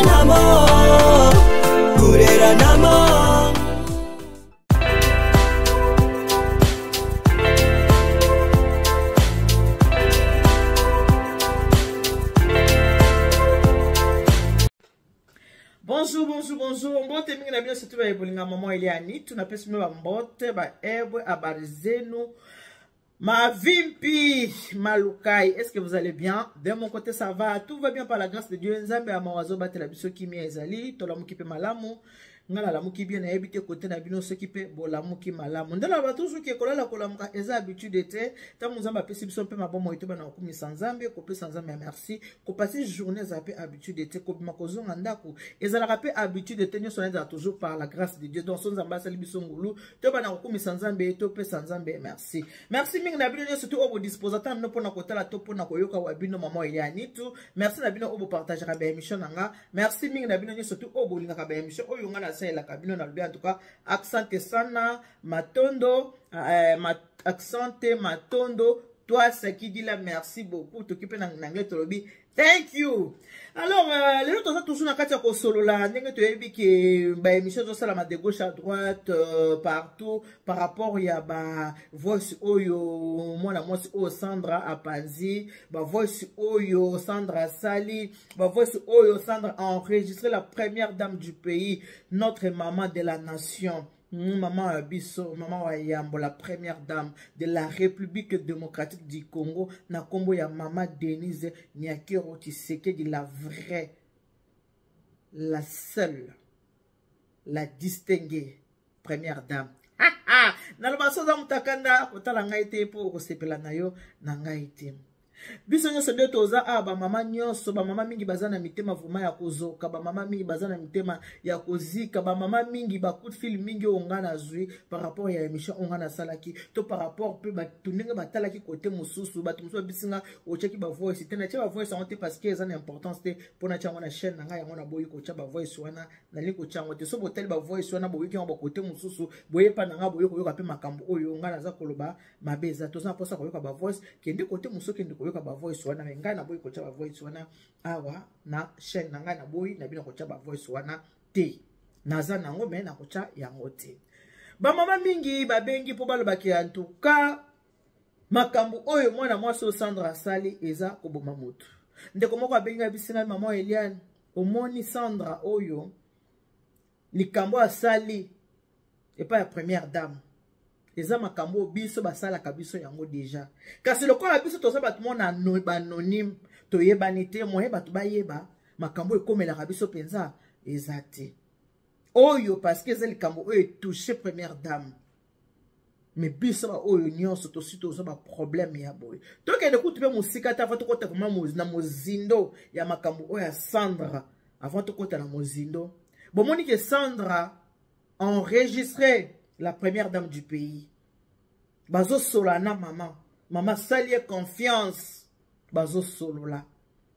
namo, kurera namo. Bonjour. Mbote mingi na bino surtout ba ebolinga maman Eliani. Tunapesi mwa mbote ba ebwe abarizenu. Ma vimpi malukai. Est-ce que vous allez bien? De mon côté ça va. Tout va bien par la grâce de Dieu. Nzambe amawazo batela biso kimi ezali. Tolamuki pe malamu. Ngala la muki bien na ebite côté na bino soki pe bolamuki malamu. Ndala ba toujours ke kolala kolamuka eza habitude te. Ta muzamba pesi biso pe mabomo ito bana okumi sanzambe ko pe sanzambe merci. Ko passer journée za pe habitude te ko bima kozonga ndako. Ezala ka pe habitude te nyoso na toujours par la grâce de Dieu. Donc son zamba sali biso ngulu to bana okumi sanzambe to pe sanzambe merci. Merci mingi na bino surtout obo disposateur no pona kotala to pona koyoka wa bino maman Eliani tu. Merci na bino obo partager ka ba émission nanga. Merci mingi na bino surtout obo linga ka ba émission oyo nga la cabine na en tout cas accent sana matondo accent matondo toi ce qui dit là merci beaucoup t'occuper en anglais tolobi thank you. Alors les autres ont toujours na katia ko solo la ndenge to yebi ke ba émission zo sala ma de gauche à droite partout par rapport ya ba voice oyo mwana mwasi o Sandra Apanzi ba voice oyo Sandra Sali ba voice oyo Sandra a enregistré la première dame du pays, notre maman de la nation. Maman Abisso, maman Wayambo, la première dame de la République démocratique du Congo, na kombo ya maman Denise Nyakero Tshisekedi, la vraie, la seule, la distinguée première dame. Na lobaso za mutakanda otala ngaite po ko sepela nayo na ngaite. Biso nyoso nde toza ba mama nyoso ba mama mingi bazana mitema vuma ya kozoka ba mama mingi bazana mitema ya kozika ba mama mingi ba coup de fil mingi ongana zui par rapport ya émission ongana salaki to par rapport pe ba tunenge batalaki côté mususu ba tumuso bisinga o cheki ba voice tena cha ba voice onte parce que ezana importance te pona chango na chaîne nga yango na boyi ko cha ba voice wana na liko chango te so botel ba voice wana boyi ki ba côté mususu boye pa nga boyi ko yoka pe makambo oyo ngana za koloba mabeza to za posa ko yoka ba voice kende côté mususu kende ko yoka ba voice wana nga na boyi ko cha ba voice wana awa na chaîne nga na boyi na bino ko cha ba voice wana te naza nango me na ko cha yango te ba mama mingi ba bengi po balobaki en tout cas makambo oyo mwana mwasi o Sandra Sali eza koboma mutu ndeko moko abengi bisina maman Eliane omoni Sandra oyo likambo asali epa ya première dame eza makambo biso basala kabiso yango déjà kasi lokola biso toza batu mona anonyme toyebani te moye batu bayeba makambo ekomela kabiso penza eza te oyo parce que eza likambo oyo touché première dame mais biso ba oyo nyonso to sito zo ba problème ya boy tokende kutu pe musika ta avant tokota vraiment na mozindo ya makambo oyo ya Sandra avant tokota na mozindo bomoni que Sandra enregistré la première dame du pays. Bazo solana maman sali confiance bazo solola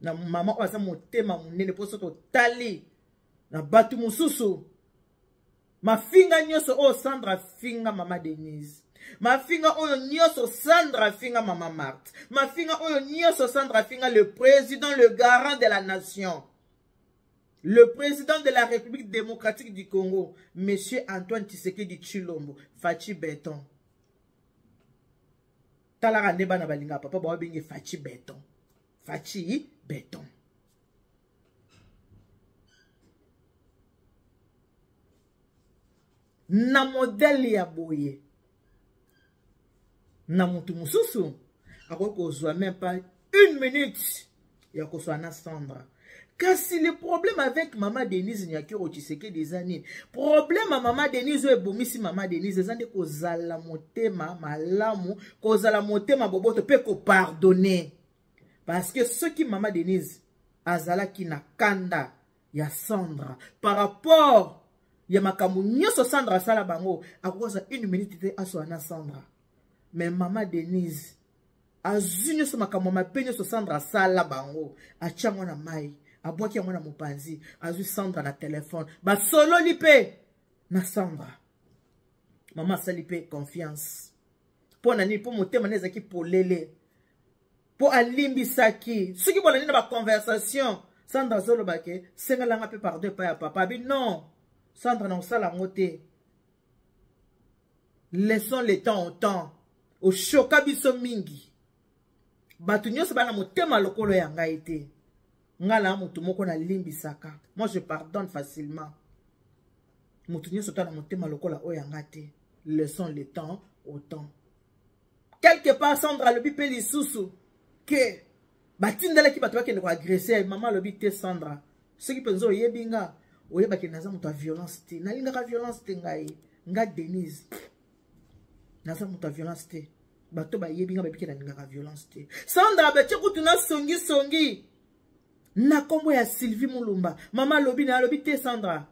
na maman oza motema munene poso to tali na batu mususu mafinga nyoso o Sandra finga mama Denise mafinga oyo nyoso Sandra finga mama Marthe mafinga oyo nyoso Sandra finga le président le garant de la nation. Le président de la République démocratique du Congo, Monsieur Antoine Tshisekedi Tshilombo, Fachi Beton. Talara neba na balinga papa ba bingi Fachi Beton. Fachi Beton. Na modèle ya boye. Na mutu mususu. Ako kozwa même pas une minute. Ya kozwa na Sandra. Kasi le problème avec maman Denise Nyakero Tshisekedi des années. Problème à maman Denise ou ebomisi maman Denise des années kozala motema malamu, kozala motema boboto pe ko pardonner. Parce que ce qui maman Denise azala ki na kanda ya Sandra par rapport ya makamu nyoso Sandra sala bango akoza une minute te aso na Sandra. Mais maman Denise azinyo so makamu mapenyo so Sandra sala bango achango na mai. Aboki ya mwana mopanzi azu Sandra na téléphone ba solo lipe na Sandra maman salipe confiance po nani po motema neza ki polele po alimbi saki soki bona nina ba conversation Sandra zolo bake senga langa pe pardon pa ya papa bi non Sandra na osala ngote laissons le temps au temps au choka biso mingi batu nyonso bana motema lokolo ya ngai te ngala mutu moko na limbisaka moi je pardonne facilement mutu nyonso ta na motema lokola oyo yanga te laissons le temps au temps quelque part Sandra lobi pe lisusu ke batindalaki bato bakende ko agresser mama lobi te Sandra soki penzo oyebinga oyebaki naza mutu a violence te nalingaka violence te ngai nga Denise naza mutu a violence te bato bayebinga babiki nalingaka violence te Sandra betie kutu na songi na kombo ya Sylvie Mulumba mama lobi na lobi te Sandra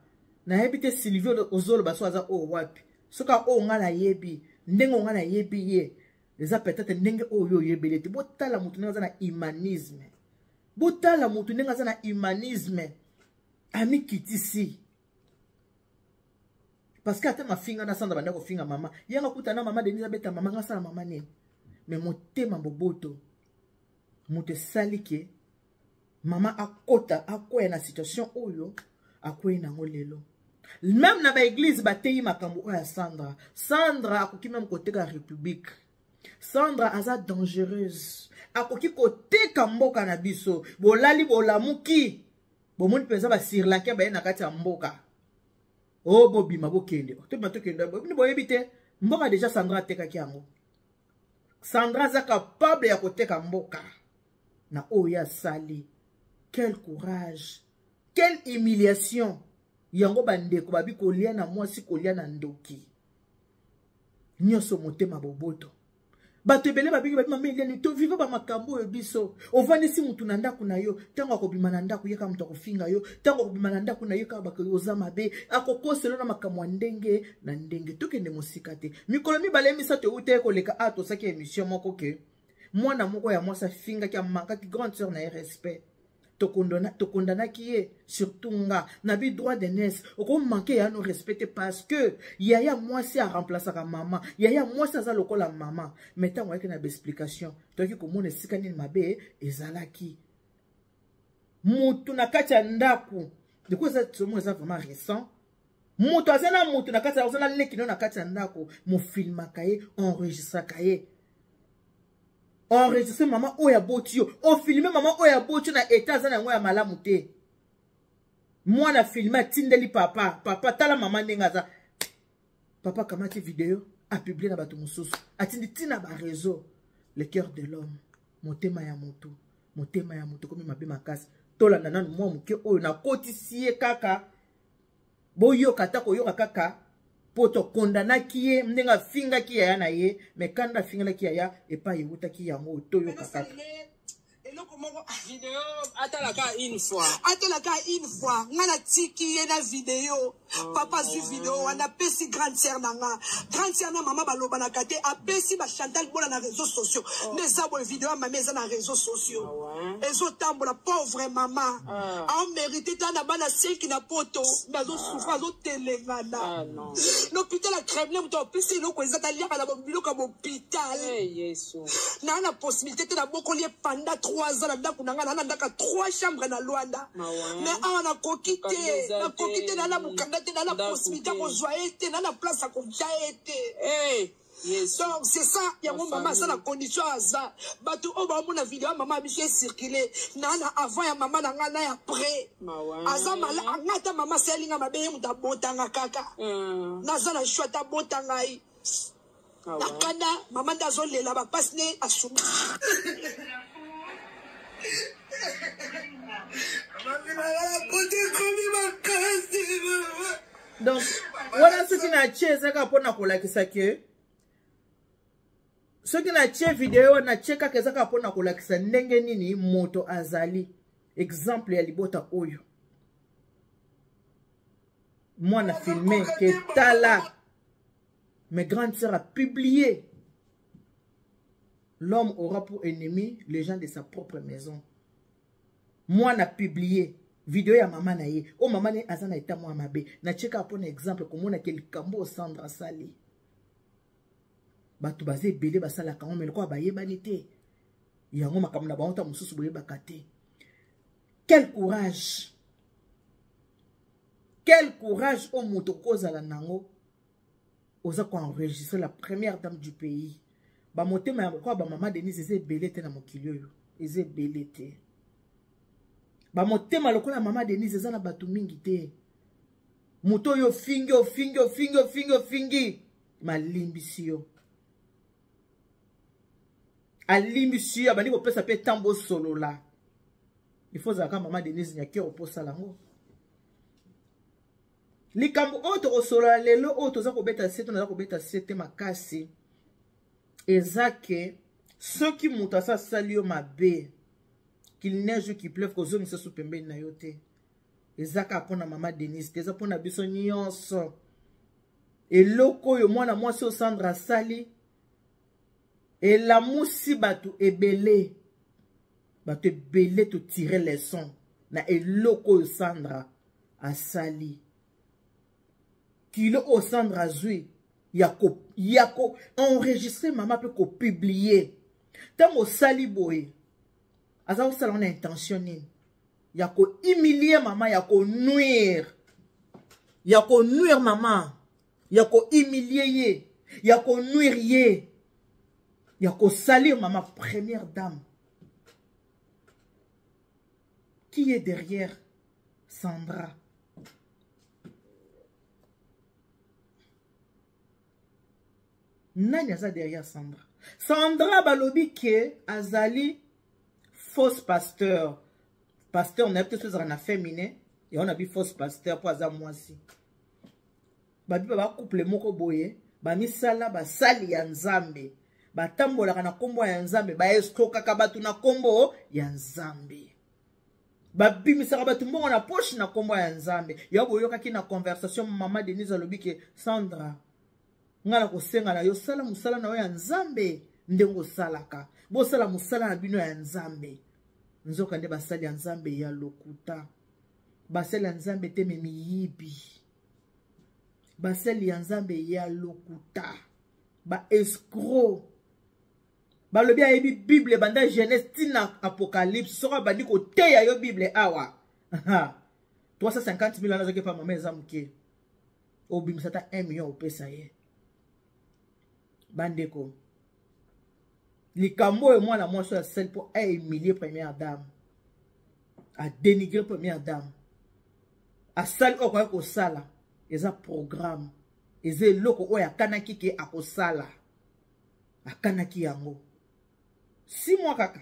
na yebi te Sylvie ozolo baso aza o wapi soka o nga na yebi ndengo nga na yebi ye eza peut-être ndenge oyo yebele te botala mutu ndenga za na humanisme botala mutu ndenga za na humanisme ami kitisi parce que ata mafinga na Sandra banda ko finga mama yanga kuta na mama Denise beta mama nga sala mama nini mais motema boboto mutu salike mama akota akoya na situation oyo akoya na ngolelo même na ba église bateyi makambo oya Sandra akoki même koteka république Sandra aza dangereuse akoki koteka mboka na biso bolali bolamuki bomoni penza ba sirlake ba na kati ya mboka oh bobima bokende to bato kende ni boyebi te mboka déjà Sandra tekaki yango Sandra za capable ya koteka mboka na oya sali. Quel courage, quelle humiliation. Yango bandeko babi kolia na mwasi kolia na ndoki. Nyoso motema boboto. Bato ebele babi babi mameli to viva ba makambo ebiso. Ovanisi mutu na ndaku na yo, tango akobima na ndaku yeka mutu akofinga yo, tango akobima na ndaku na yo ka bakoza mabe, akokoselo na makambo ndenge na ndenge tokende mosika te. Mikolo mibale misato ute koleka ato saki émission moko ke. Mwana moko ya mwasa finga ki amaka ki grande sœur na respect. Tokondana qui est surtout nga nabi droit d'aînesse oko manquer ya no respecter parce que yaya moi c'est à remplacer ka maman yaya moi ça za lokola maman mettons moi que na explication toki ko mona sikani mabe ezalaki mutu na kati ya ndaku de quoi ça tomo ça vraiment récent mutu azana mutu na kati ya ozana lekino na kati ya ndaku mo filma kaye enregistra kaye enregistré maman oya botio o filmer maman oya botio na état za na ngoya malamu te moi na filmer tindeli papa tala maman ndenga za papa kamati vidéo a publié na bato mususu atindi tina ba réseau le cœur de l'homme motema ya moto komi mabe makasi tolanda nanu mwa muke oyo na kotisie kaka boyo kata ko yoka kaka poto kondana kiye mnenga finga kiya ya na ye mekanda finga la kiya ya epa yewuta kiya ngo toyo kaka vidéo atalaka une fois ngana tiki ye na vidéo papa zu vidéo wana pesi grande sœur na mama baloba na kate apesi ba Chantal bola na réseaux sociaux neza bo vidéo mama eza na réseaux sociaux ezo tambola pauvre mama a mérité ta na bana seki na poto bazo souffrir zo telengana l'hôpital a Kremlin muto pesi no ko ezata lia na bobilo ka hôpital yesu na possibilité te na bokoli pendant 3 ans na ndaka 3 chambres na Luanda mais on a kokité na bukanda te na la possibilité ko joie na place à ko jaete donc c'est ça ya mon maman ça la condition aza batu o ba mona vidéo maman bi circuler na avant ya maman na ngana ya après aza mala ngata maman selinga mabe muta botanga kaka naza na shota botanga yi nakanda maman dazo lela ba pasne asuma donc voilà ce qui na cheza ka pona kolakisa ke ce qui na che vidéo na cheka keza ka pona kolakisa ndenge nini moto azali exemple ya libota oyo moi na filmé que tala mes grandes sœurs a publié l'homme aura pour ennemi les gens de sa propre maison. Moi, na publié vidéo ya maman na ye. Oh maman ne azana eta moi mabe. Na cheka pour un exemple comme on a quel kambo Sandra Sali. Batu bazé belé basala kambo mais quoi ba yebani te. Yango makamna ba onta mususu boye bakate. Quel courage. Quel courage au motokoza la nango. Oza ko enregistrer la première dame du pays. Ba motema quoi ba maman Denise eze belete na mokilio yo. Eze belete. Ba motema lokola maman Denise eza na batu mingi te. Moto yo fingi. Malimbisi yo. Alimbisi yo abandi ko pesa pe tambo solo la. Il faut zaka maman Denise nyaki oposa lango. Likambo oto osola lelo oto za ko beta sete na za ko beta sete makasi. Ezake ceux qui muta sa salio mabe qu'il neige ou qu'il pleuve ko zo misa su pembeni na yo te. Ezaka pona maman Denise te za pona biso nyonso. Eloko yo mwana mwasi o Sandra sali. Et la moussi batu ebele. Batu ebele to tirer les sons. Na eloko yo Sandra asali. Kilo o Sandra zui. Yako enregistré maman peut ko publier. Tango sali boy. Asa o sala on a intention ni. Yako humilier maman, yako nuire. Yako nuire maman. Yako humilier ye. Yako nuire ye. Yako salir maman première dame. Qui est derrière Sandra? Nani aza derrière Sandra? Sandra balobi ke azali fausse pasteur. Pasteur, on a peut-être fait un féminin et on a vu fausse pasteur pour aza mwasi. Babi ba couple moko boye, ba misala ba sali ya nzambe. Ba tambola kana kombo ya nzambe, ba escroka ka batu na kombo ya nzambe. Babi misala batu mbongo na poche na kombo ya nzambe. Ya boyoka ki na conversation maman Denise alobi ke Sandra ngala ko senga na yo sala musala na yo ya nzambe ndengo salaka. Bo sala musala na bino ya nzambe. Nzoka nde basali ya nzambe ya lokuta. Basali ya nzambe te memiyibi. Basali ya nzambe ya lokuta. Ba escroc. Balobi ayebi Bible banda Genèse tina Apocalypse sora bandi ko teya yo Bible awa. 350 000 ans zoke pa mama ezamke. Obimisata 1 million opesa ye. Bandeko. Likambo et moi la moi sur celle pour humilier première dame. À dénigrer première dame. À sali au sala. Ils ont programme. Ils ont loko o ya kanaki ke akosala. A kanaki yango. 6 mois kaka.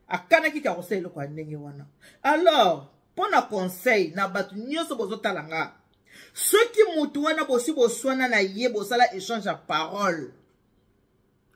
A kanaki ke akosala loko ndenge wana. Alors, pour na conseil na batu nyoso bozo talanga. Ceux qui mutu wana bosi boswana na ye bosala échange à parole.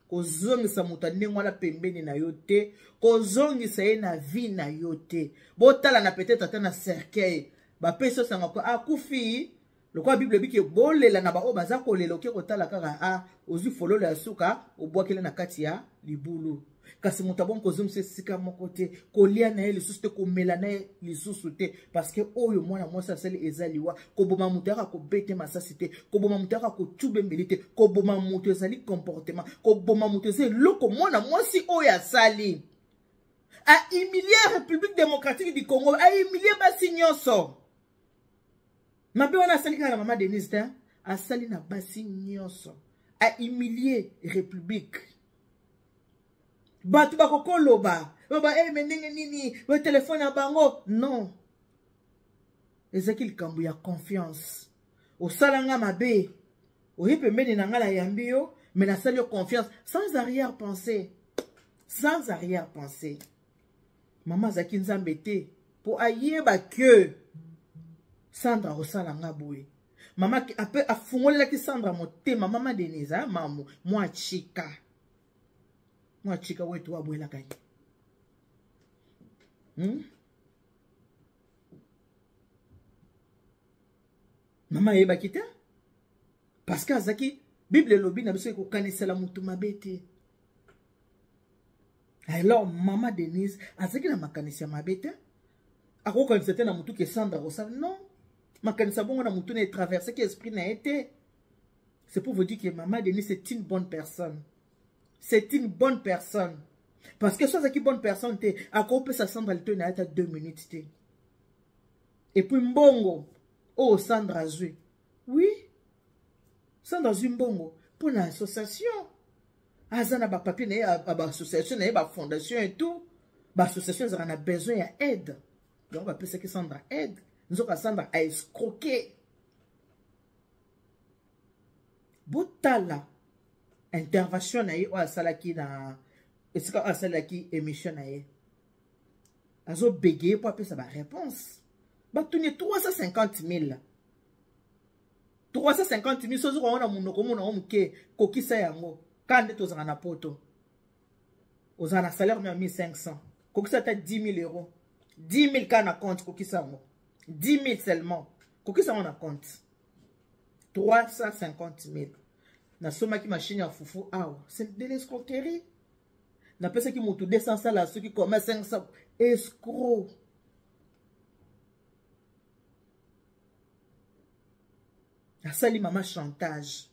Kozongisa mutu ndenge wana pembeni na yo te, kozongisa ye na vie na yo te. Botala na peut-être ata na cercueil. Ba peso sanga ko akufi. Le quoi Bible biki bolela na ba o baza kolela ke kotala kaka ozu fololo ya suka obwakela na kati ya libulu. Kasi mutu bon kozongisa sika moko te, kolia na ye lisusu te, komela na ye lisusu te parce que oyo mwana mwasi asali ezaliwa koboma mutu aka kobete masasi te, koboma mutu aka kotube mbeli te, koboma mutu ezali comportement, koboma mutu ezali loko mwana mwasi oyo asali. A humilier République démocratique du Congo, a humilier basi nyonso. Mabe wana asali kaka na maman Denise te, asali na basi nyonso. A humilier République. Batu bakoko loba. Baba menenge nini, le téléphone à bango. Non. Ezaki kambu ya confiance. O salanga mabe. O hipe meni na ngala yambio, mais na sali confiance sans arrière-pensée. Sans arrière-pensée. Maman zaki nzambe te pour ayeba que Sandra osalanga boye. Maman ape afungolela ki Sandra motema maman Denise mamu moi chika. Moi chika wetu wa boye la kai. Maman yeba kita? Parce que azaki Bible lobi na biso ko kanisela mutu mabete. Alors maman Denise azaki na makanisi mabete. Ako kanisete na mutu ke Sandra osala non. Makanisa bongo na mutu na traversé que esprit na été. C'est pour vous dire que maman Denise c'est une bonne personne. C'est une bonne personne. Parce que soit qui bonne personne te, ako pe sa Sandra le te na 2 minutes te. Et puis mbongo. Oh, Sandra Zui. Oui. Sandra Zui mbongo. Pour l'association. Azana ba papier na association na ba fondation et tout. Ba association ça a besoin d'aide. Donc on va penser que Sandra aide. Nous avons Sandra a escroqué. Botala intervention na ye o asalaki na esika asalaki émission na ye. Azo bégayer pour appeler ça ba réponse. Ba tuni 350 000. 350 000 sozo ko na munoko mona o mke kokisa yango. Quand tu as un poto, tu as un salaire de 1500. Kokisa ta 10 000 euros. 10 000 quand on a compte, kokisa mo. 10 000 seulement. Kokisa on a compte. 350 000. Na soma ki machine à foufou, ah, c'est de l'escroquerie. Na pesa ki moutou 200 sala, ceux qui commettent 500. Escroc. Na sali mama chantage.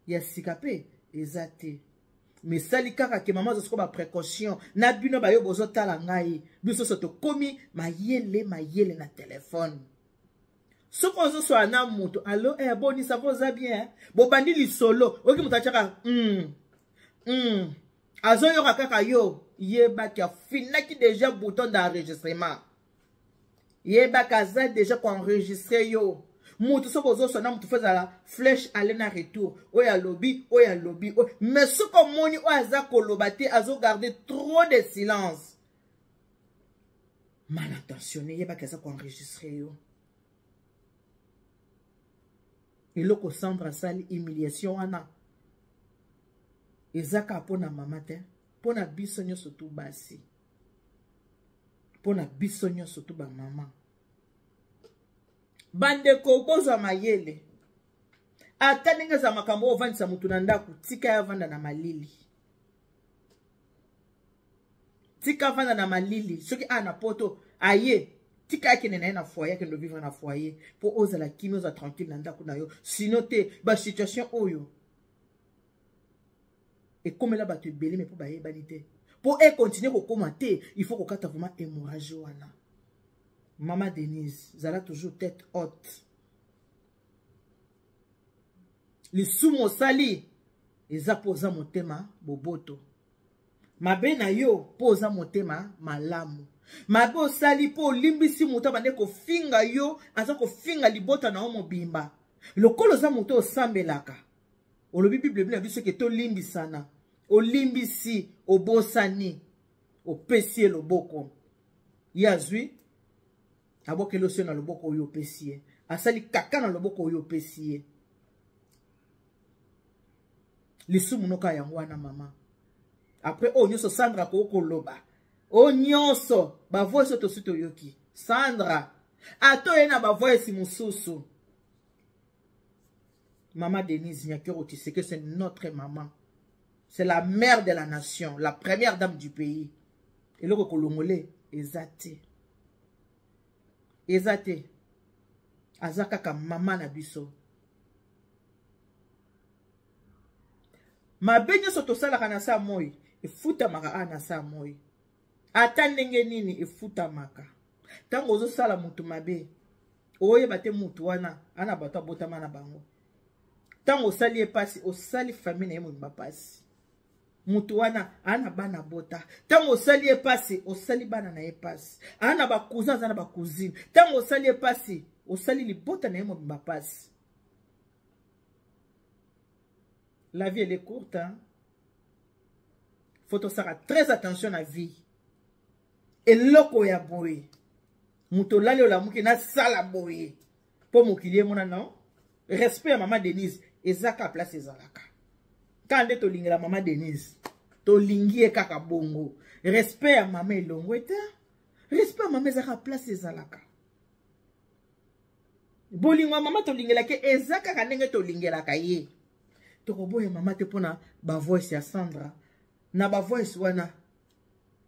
Ya sikapé. Exacté. Mais sali kaka ke maman zo ba précaution na bino ba yo bozo tala ngai biso soto komi mayele na téléphone soko zo so na muto allo boni ça va bien bo bandi li solo oki mutachaka azo yo kaka yo yeba ki finaki déjà bouton d'enregistrement yeba kaza déjà ko enregistrer yo. Moutou soko zo sona moutou faisait la flèche aller na retour. Oya lobby. Mais ce comme moni o aza kolobate azo garder trop de silence. Mal intentionné, yeba kaza ko enregistrer yo. Et loko Sandra sali humiliation wana. Ezaka pona mama te, pona bisonyo sotu basi. Pona bisonyo sotu ba mama. Bandeko boza mayele. Ata ninga za makambo ovandisa mutu na ndaku tika ya vanda na malili. Tika vanda na malili. Soki ana poto aye tika yake nena na foyer ke ndo vivre na foyer po oza la kimi oza tranquille na ndaku na yo. Sinon te ba situation oyo. Et comme là ba te belé mais pour ba yebanité. Pour continuer ko commenter, il faut ko kata vraiment hémorragie wana. Maman Denise, Zala toujours tête haute. Les sumo sali, ils posa mon tema boboto. Ma bena yo posa mon tema malamu. Ma bo sali po limbisi muta bande ko finga yo, aza ko finga libota na omo bimba. Lokolo za muto osambelaka. Olobi Bible na biso ke to limbisana. O limbisi, o bosani, o pesie loboko. Yazui. Aboke losio na loboko oyo pesie. Asali kaka na loboko oyo pesie. Lisu munoka yango wana mama. Après o nyoso Sandra ko koloba. O nyoso ba voice to suto yoki. Sandra ato yena ba voice mususu. Maman Denise Nyakero, tu sais que c'est notre maman. C'est la mère de la nation, la première dame du pays. Et le kolongole ezate. Ezate. Azaka ka mama na biso. Ma benyo soto sala kana sa moi. E futa maka ana sa moi. Ata ndenge nini e futa maka. Tango ozo sala mutu mabe. Oye bate mutu wana. Ana bata bota mana bango. Tango osali epasi. Osali famille na yemo mbapasi. Mutu wana ana bana bota. Tango osali epasi, osali bana na epasi. Ana ba cousin ana ba cousine. Tango osali epasi, osali libota na yemo mbapasi. La vie elle est courte, hein. Faut faire très attention à la vie. Et loko ya boye. Muto lali ola muki na sala boye. Po mokilie mona non. Respect à maman Denise. Ezaka place ezalaka. Quand to lingela maman Denise, to lingie kaka bongo. Respect à maman Elongweta. Respect à maman zaka place ezalaka. Bolingwa maman to lingela ke ezaka kanenge to lingela ka ye. To koboye maman te pona ba voice ya Sandra. Na ba voice wana.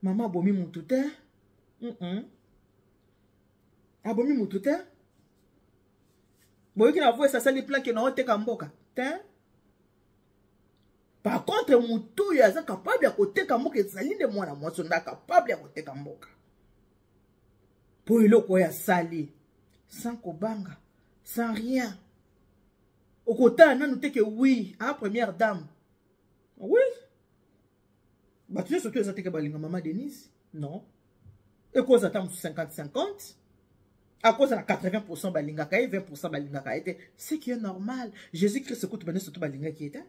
Maman bomi mutu te. Abomi mutu te. Boyoki na voice asali plan ke na oteka mboka. Te. Par contre, mutu ya za capable ya koteka mboka ezali nde mwana mwaso nda capable ya koteka mboka. Pour eloko ya sali. Sans kobanga. Sans rien. Au côté, on a noté que oui, à première dame. Oui. Bah, tu sais surtout que balinga maman Denise? Non. Et cause attend 50-50. À cause de la 80% balinga kaye, 20% balinga kaye. C'est qui est normal. Jésus-Christ coûte ben surtout balinga qui était.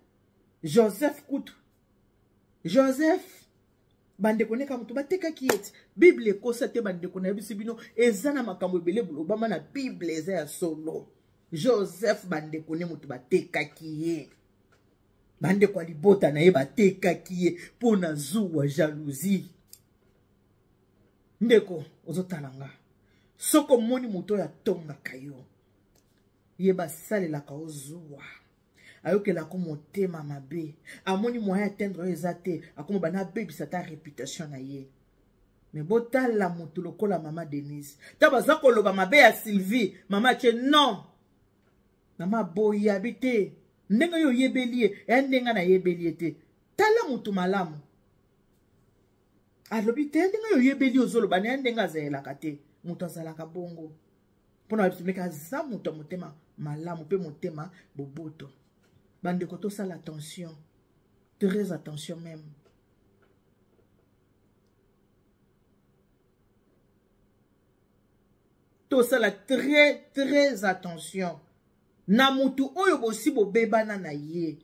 Joseph coûte. Joseph. Bande kone ka mutu bateka ki eti. Bible ko sate bande kone bisibino ezana makambo ebele bulobama na Bible eza ya solo. Joseph bande kone mutu bateka ki ye. Bande kwa libota na ye bateka ki ye pona zuwa jalousie. Ndeko ozotalanga. Soko moni muto ya tonga kayo. Ye basalela ka ozuwa. Ayoke la komo tema mabe. Amoni moyen atteindre ezate. Akomo bana baby sa ta réputation na ye. Mais bota la mutu lokola mama Denise. Tabaza koloba mabe ya Sylvie. Mama che non. Mama boy habite. Ndenga yo yebelie. E ndenga na yebelie te. Tala mutu malamu. Alobite ndenga yo yebelie ozolo bana ndenga zela kate. Mutu azalaka bongo. Pona wabimeka za mutu motema malamu pe motema boboto. Bande koto ça l'attention. Très attention même. Tout ça la très attention. Na mutu oyo bosi bo bebana na ye.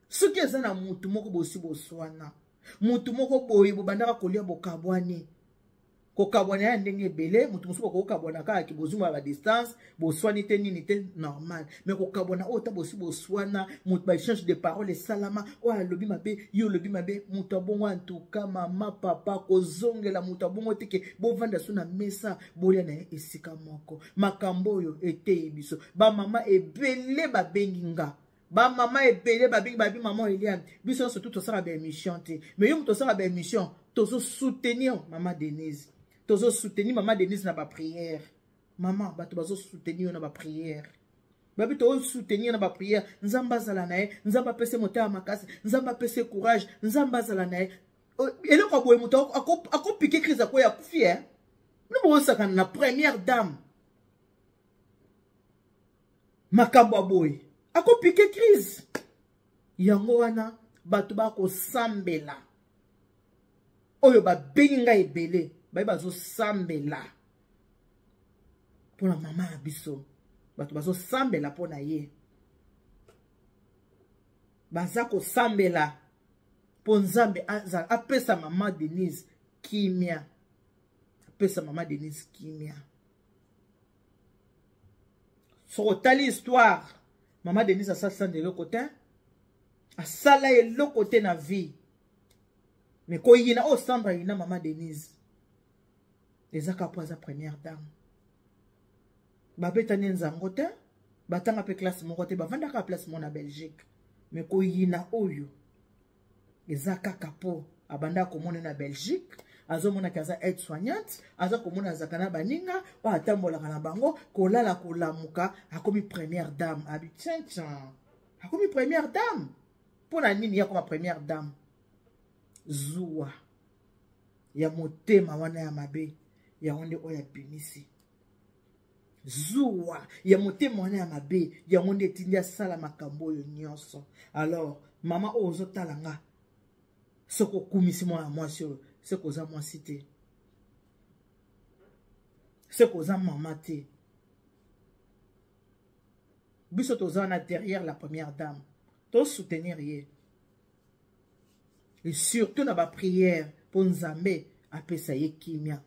Soki eza na mutu moko bosi bo swana. Mutu moko boyi bo bandaka kolia bo kabwane. Ko kabwane ya ndenge bele, mutu musu ko kabwana ka ki bozuma ba distance, bo swani te nini te normal. Mais ko kabwana ota bosi bo swana, mutu ba échange de paroles salama, o lobi mabe, yo lobi mabe, mutu abongo en tout cas mama papa ko zongela mutu abongo teke bo vanda suna mesa, bolia na esika moko. Makambo yo ete biso. Ba mama ebele ba benginga. Ba mama ebele ba bengi ba bi maman Eliane. Biso surtout to sera ba émission te. Mais yo to sera ba émission, to soutenir maman Denise. Tozo soutenir maman Denise na ba prière. Maman, bato bazo soutenir na ba prière. Babi to soutenir na ba prière. Nzamba zala na ye, nzamba pese mota makasi, nzamba pese courage, nzamba zala na ye. Ele ko boye moto ako piquer crise ko ya kufi hein. Nous bo saka na première dame. Makambo aboy. Ako piquer crise. Yango wana bato ba ko sambela. Oyo ba benga ebele. Bazo sambela pour la maman abiso. Bazo sambela pour na ye. Bazako sambela pour nzambe apesa maman Denise kimia. Apesa maman Denise kimia. Sur telle histoire, maman Denise a ça de l'autre côté. A ça là et l'autre côté na vie. Mais quand il y a au centre, il y a maman Denise. Les acapos à première dame. Babeta nenzangote, batanga pe classe mon côté, bavanda ka place mon na Belgique. Mais ko yina oyo. Les acapos abanda ko mona na Belgique, azo mona kaza aide soignante, azo ko mona zakana baninga, ba atambola kana bango, ko lala ko lamuka, akomi première dame. Abi tiens. Akomi première dame. Pour la nini ya comme première dame. Zuwa. Ya motema wana ya mabe. Ya onde oya binisi. Zuwa. Ya motema wana ya mabe. Ya onde tindia sala makambo yo nyonso. Alors, mama ozo talanga. Soko kumisi mwa mwasi yo. Soko za mwasi te. Soko za mama te. Biso toza na derrière la première dame. To soutenir ye. Et surtout na ba prière pour nzambe apesa ye kimia.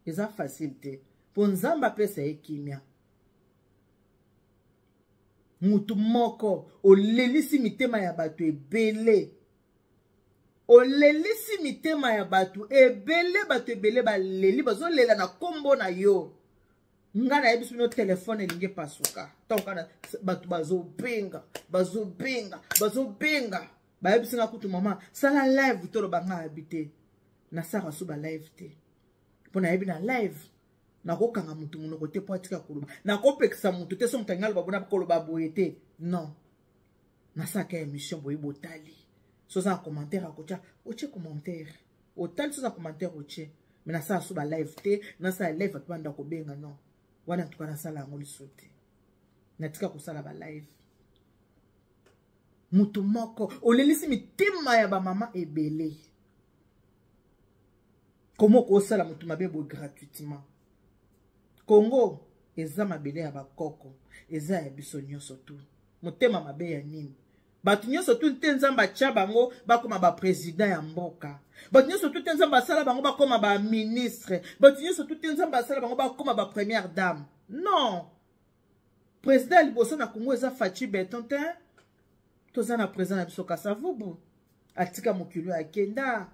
Eza facilité. Pour nzambe apesa ye kimia. Mutu moko olelisi mitema ya batu ebele. Olelisi mitema ya batu ebele ba leli bazo lela na kombo na yo. Nga na yebisu no telefone elinge pasuka. Tonkana batu bazo benga. Ba yebisu nga kutu mama. Sala live tolo banga habite. Na sara suba live te. Pona yebi na live. Na kokanga mutu munoko te po atika koloba. Na kopekisa mutu te so mutangala babona koloba boye te. Non. Na saka émission boye botali. So za commentaire akocha. Oche commentaire. Otali so za commentaire oche. mais na ça so ba live te na ça live atbanda ko benga non wana tuka na sala ngoli sote na tika ko sala ba live mutu moko olelisi mitima ya ba mama ebele comment ko sala mutu mabebo gratuitement Congo eza mabele ya bakoko eza ya biso nyonso tu mutema mabe ya nini batu nyonso tu te nzamba tia bango bakoma ba président ya mboka batu nyonso tu te nzamba sala bango bakoma ba ministre batu nyonso tu te nzamba sala bango bakoma ba première dame non président liboso na Congo eza Fachi Beton te toza na président na biso Kasavubu atika mokilo ya kenda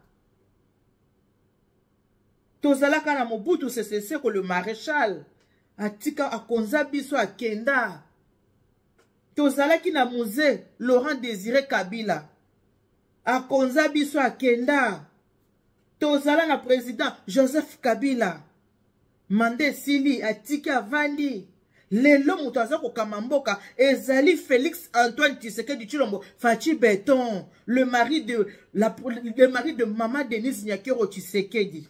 tozalaka na Mobutu Sese Seko le maréchal atika akonza biso akenda tozalaki na musée Laurent Désiré Kabila akonza biso akenda tozala na président Joseph Kabila mande sili atiki avandi lelo muto aza kokama mboka ezali Félix Antoine Tshisekedi Tshilombo Fachi Beton le mari de Maman Denise Nyakero Tshisekedi.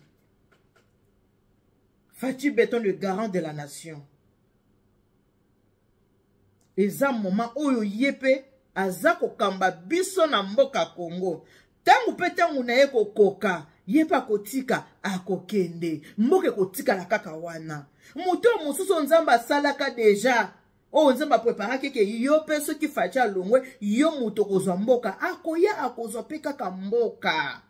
Fachi Beton le garant de la nation. Eza moment oyo yepe azako kamba biso na mboka Congo. Tangu pe tangu na ye kokoka yepa kotika akokende. Mboke kotika la kaka wana. Muto mususu nzamba salaka deja. O nzamba prepara keke yo pe soki Fachi alongwe yo muto kozwa mboka akoya akozwa pe kaka mboka.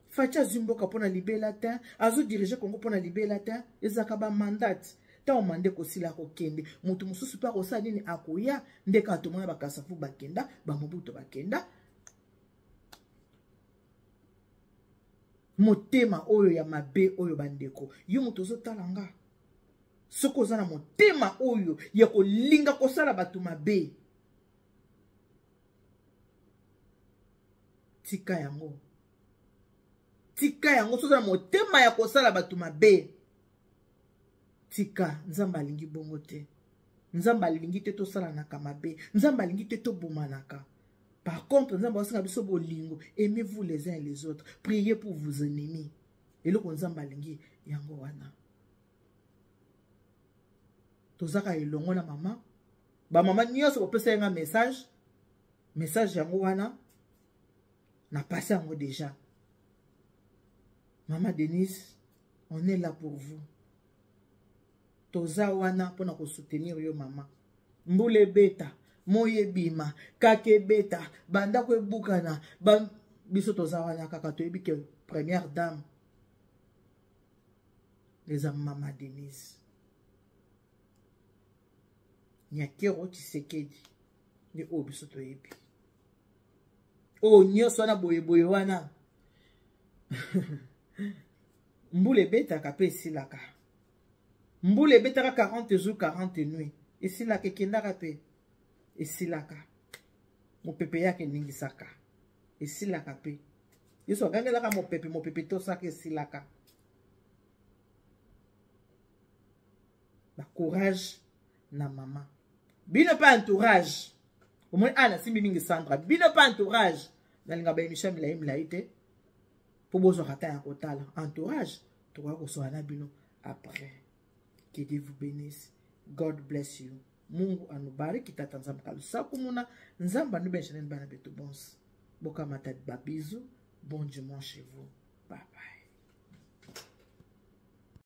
Fachi azumboka pona libela te, azo dirige Congo pona libela te, ezaka ba mandat. Ta o mande ko sila ko kende, mutu mususu pa ko sa nini akoya, ndeka atomona ba Kasavu bakenda, ba Mobutu bakenda. Motema oyo ya mabe oyo bandeko, yo mutu zo talanga. Soko za na motema oyo ya ko linga ko sala batu mabe. Tika yango. Tika yango soza motema ya kosala batu mabe. Tika nzamba lingi bongo te. Nzamba lingi te to sala naka mabe. Nzamba lingi te to bomanaka. Par contre nzamba osinga biso bolingo, aimez-vous les uns et les autres. Priez pour vos ennemis. Eloko nzamba lingi yango wana. Tozaka elongo na mama. Ba mama nyonso bopesa nga message. Message yango wana. Na passé yango déjà. Maman Denise, on est là pour vous. Toza wana pona ko soutenir yo maman. Mbule beta, moye bima, kake beta, banda ko bukana, biso toza wana kaka to yebi ke première dame. Les Maman Denise. Nyakero Tshisekedi. Ni o biso to yebi. O nyoso na boye wana. Mbule beta kape silaka. Mbule beta ka 40 jours 40 nuits. Isilaka kendaka pe. Isilaka. Mo pepe yake ningi saka. Isilaka pe. Yeso gangela ka mo pepe to saka isilaka. Ba courage na maman. Bino pas entourage. Au moins ana simbi mingi Sandra. Bino pas entourage. Nalinga ba emission mila ite. Pour besoin rata un total entourage, tu vas recevoir bino après. Que Dieu vous bénisse. God bless you. Mungu anubariki tata nzamba kalusa kumuna nzamba nubenshanen bana betu bons. Boka matad babizu. Bon dimanche chez vous. Bye bye.